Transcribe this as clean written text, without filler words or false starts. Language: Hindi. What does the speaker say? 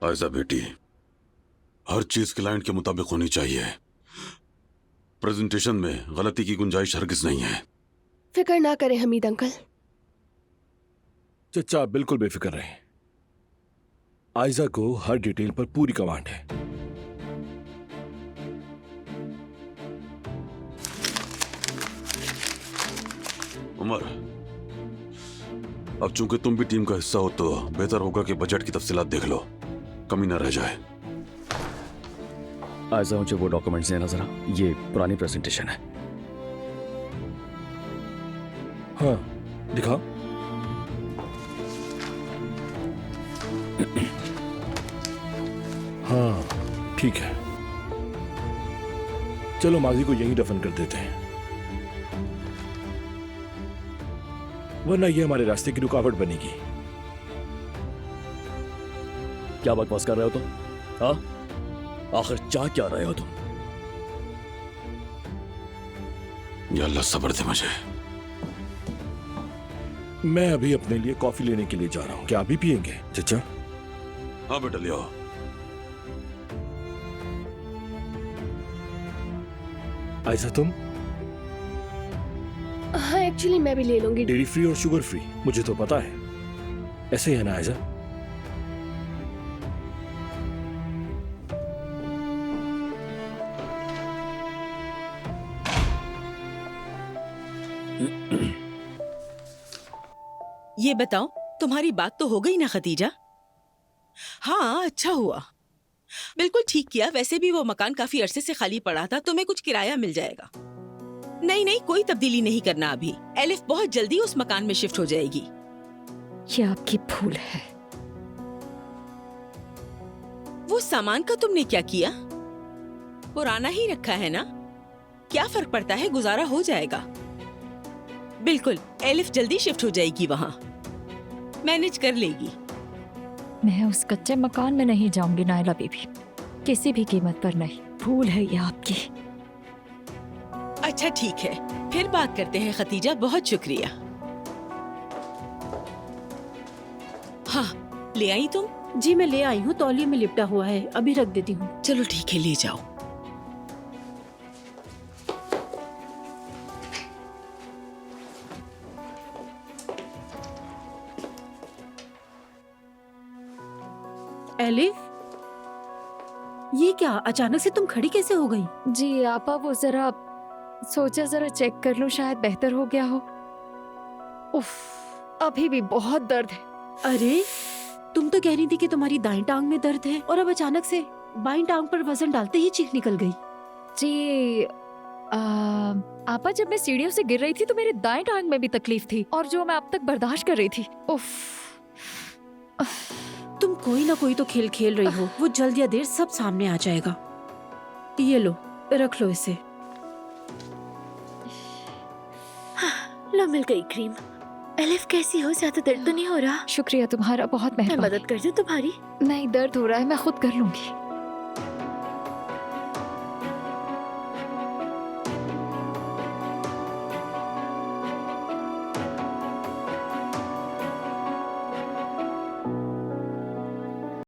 आयजा बेटी, हर चीज क्लाइंट के मुताबिक होनी चाहिए। प्रेजेंटेशन में गलती की गुंजाइश हरगिज नहीं है। फिक्र ना करें हमीद अंकल। चचा बिल्कुल बेफिक्र रहें। आयजा को हर डिटेल पर पूरी कमांड है। उमर, अब चूंकि तुम भी टीम का हिस्सा हो तो बेहतर होगा कि बजट की तफसीलात देख लो, कमी ना रह जाए। आयजा मुझे वो डॉक्यूमेंट्स देना जरा, ये पुरानी प्रेजेंटेशन है। हाँ दिखा। हाँ ठीक है, चलो माजी को यहीं दफन कर देते हैं, वरना ये हमारे रास्ते की रुकावट बनेगी। क्या बकवास कर रहे हो तुम? हाँ, आखिर चाह क्या रहे हो तुम? या अल्लाह सब्र दे मुझे। मैं अभी अपने लिए कॉफी लेने के लिए जा रहा हूँ, क्या अभी पियेंगे चचा? हाँ बेटा ले आओ। आयजा तुम? हाँ एक्चुअली मैं भी ले लूंगी। डेयरी फ्री और शुगर फ्री, मुझे तो पता है, ऐसे ही है ना आयजा? ये बताओ, तुम्हारी बात तो हो गई ना खतीजा? हाँ अच्छा हुआ, बिल्कुल ठीक किया। वैसे भी वो मकान काफी अरसे से खाली पड़ा था, तुम्हें कुछ किराया मिल जाएगा। नहीं नहीं, कोई तब्दीली नहीं करना अभी। एलिफ बहुत जल्दी उस मकान में शिफ्ट हो जाएगी। ये आपकी भूल है। वो सामान का तुमने क्या किया? पुराना ही रखा है ना, क्या फर्क पड़ता है, गुजारा हो जाएगा। बिल्कुल, एलिफ जल्दी शिफ्ट हो जाएगी वहां, मैनेज कर लेगी। मैं उस कच्चे मकान में नहीं जाऊंगी नायला बीबी, किसी भी कीमत पर नहीं। भूल है ये आपकी। अच्छा ठीक है, फिर बात करते हैं खतीजा, बहुत शुक्रिया। हाँ ले आई तुम? जी मैं ले आई हूँ, तौलिए में लिपटा हुआ है, अभी रख देती हूँ। चलो ठीक है, ले जाओ। एलिफ, ये क्या अचानक से तुम खड़ी कैसे हो गई? जी आपा, वो जरा सोचा जरा चेक कर लूं, शायद बेहतर हो गया हो। उफ, अभी भी बहुत दर्द है। अरे तुम तो कह रही थी कि तुम्हारी दाईं टांग में दर्द है, और अब अचानक से बाईं टांग पर वजन डालते ही चीख निकल गई। जी आपा, जब मैं सीढ़ियों से गिर रही थी तो मेरे दाएं टांग में भी तकलीफ थी, और जो मैं अब तक बर्दाश्त कर रही थी। उफ, तुम कोई ना कोई तो खेल खेल रही हो, वो जल्द या देर सब सामने आ जाएगा। ये लो, रख लो इसे। लो मिल गई क्रीम। एलिफ कैसी हो, ज्यादा दर्द तो नहीं हो रहा? शुक्रिया तुम्हारा, बहुत मैं मेहरबानी। मदद कर दूं तुम्हारी? नहीं, दर्द हो रहा है, मैं खुद कर लूंगी।